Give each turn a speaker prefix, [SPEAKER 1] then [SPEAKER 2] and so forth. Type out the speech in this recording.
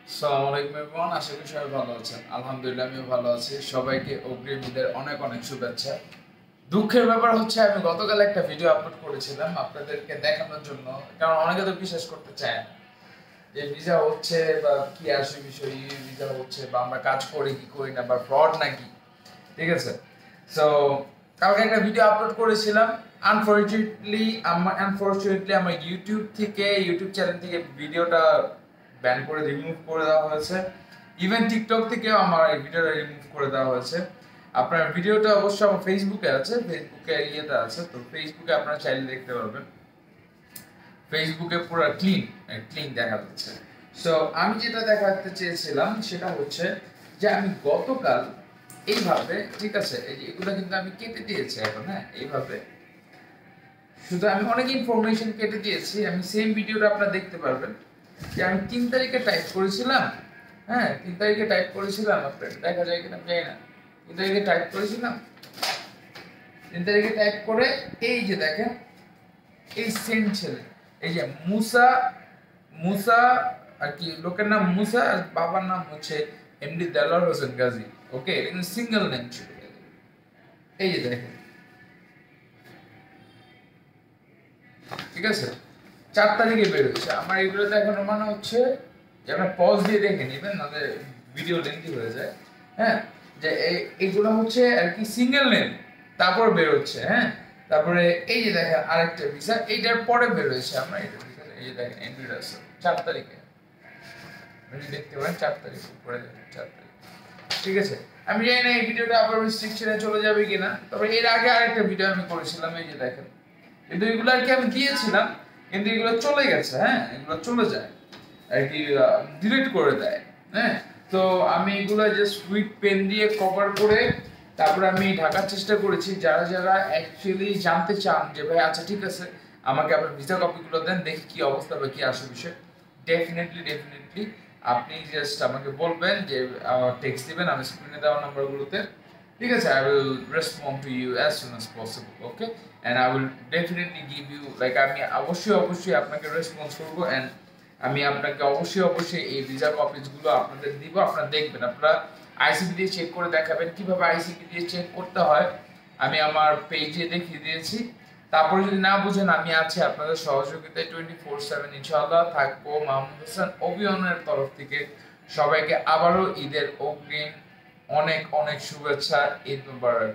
[SPEAKER 1] আসসালামু আলাইকুম এভরিওয়ান, আশা করি সবাই ভালো আছেন। আলহামদুলিল্লাহ আমিও ভালো আছি। সবাইকে অগ্রিম ঈদের অনেক অনেক শুভেচ্ছা। দুঃখের ব্যাপার হচ্ছে আমি গতকাল একটা ভিডিও আপলোড করেছিলাম আপনাদেরকে দেখানোর জন্য, কারণ অনেকে তো বিশ্বাস করতে চায় না যে ভিসা হচ্ছে বা কি আসে বিষয়, ভিসা হচ্ছে বা আমরা কাজ করি কি করি না বা ফ্রড নাকি। ঠিক আছে, সো কালকে একটা ভিডিও আপলোড করেছিলাম। আনফরচুনেটলি আমার ইউটিউব চ্যানেল থেকে ভিডিওটা ব্যান করে রিমুভ করে দেওয়া হয়েছে। ইভেন টিকটক থেকেও আমার এই ভিডিওটা রিমুভ করে দেওয়া হয়েছে। আপনার ভিডিওটা অবশ্য আমার ফেসবুকে আছে, ফেসবুকে ইয়েতে আছে, তো ফেসবুকে আপনারা চাইলে দেখতে পারবেন। ফেসবুকে পুরো ক্লিন ক্লিন দেখা যাচ্ছে। সো আমি যেটা দেখাতে চেয়েছিলাম সেটা হচ্ছে যে আমি গতকাল এইভাবে, ঠিক আছে, এই যে এগুলো কিন্তু আমি কেটে দিয়েছি এখন, হ্যাঁ, এইভাবে শুধু আমি অনেক ইনফরমেশন কেটে দিয়েছি। আমি সেম ভিডিওটা আপনারা দেখতে পারবেন যে আমি 3 তারিখে টাইপ করেছিলাম। হ্যাঁ, 3 তারিখে টাইপ করেছিলাম, আপনার দেখা যায় কিনা জানি না। 3 তারিখে টাইপ করেছিলাম, 3 তারিখে টাইপ করে এই যে দেখেন এই সেম ছেলে, এই যে মুসা, মুসা আর কি লোকের নাম মুসা আর বাবার নাম হচ্ছে এমডি দেলোয়ার হোসেন গাজী। ওকে, এটা কিন্তু সিঙ্গেল নেম ছিল। এই যে দেখেন, ঠিক আছে, 4 তারিখে বের হয়েছে। আমার এগুলো দেখানোর মানে হচ্ছে যে আপনার পজ দিয়ে দেখে নেবেন, নাহলে ভিডিও লেন্থি হয়ে যায়। হ্যাঁ, যে এইগুলো হচ্ছে আর কি সিঙ্গেল নেম, তারপর বের হচ্ছে। হ্যাঁ, তারপরে এই যে দেখেন আরেকটা ভিসা, এইটার পরে বের হয়েছে আমরা এটা, এই যে দেখেন এন্ড্রয়েড আছে 4 তারিখে, দেখতে পারেন 4 তারিখ উপরে 4 তারিখ। ঠিক আছে, আমি জানি না এই ভিডিওটা আবার রেস্ট্রিকশনে চলে যাবে কিনা, তবে এর আগে আরেকটা ভিডিও আমি করেছিলাম, এই যে দেখেন, কিন্তু এগুলো আর কি আমি দিয়েছিলাম, কিন্তু এগুলো চলে গেছে। হ্যাঁ, এগুলো চলে যায় আর কি, ডিলিট করে দেয়। হ্যাঁ, তো আমি এগুলো জাস্ট উইথ পেন দিয়ে কভার করে তারপরে আমি ঢাকার চেষ্টা করেছি। যারা যারা অ্যাকচুয়ালি জানতে চান যে ভাই আচ্ছা ঠিক আছে আমাকে আপনার ভিসা কপিগুলো দেন, দেখি কি অবস্থা বা কি আসে বিষয়, ডেফিনেটলি আপনি জাস্ট আমাকে বলবেন, যে টেক্সট দিবেন আমি স্ক্রিনে দেওয়া নাম্বারগুলোতে। ঠিক আছে, I will respond to you as soon as possible, okay, and I will definitely give you, like, আমি অবশ্যই আপনাকে রেসপন্স করব, and আমি আপনাকে অবশ্যই এই ভিসা কপিজ গুলো আপনাদের দিব। আপনারা দেখবেন, আপনারা আইসিপি দিয়ে চেক করে দেখাবেন কিভাবে আইসিপি দিয়ে চেক করতে হয়। আমি আমার পেজে দেখিয়ে দিয়েছি। তারপরে যদি না বুঝেন, আমি আছি আপনাদের সহযোগিতায় 24/7 ইনশাআল্লাহ থাকবো। মাহমুদ হাসান অভিযানের তরফ থেকে সবাইকে আবারও ঈদের অগ্রিম অনেক অনেক শুভেচ্ছা। ঈদ মুবারক।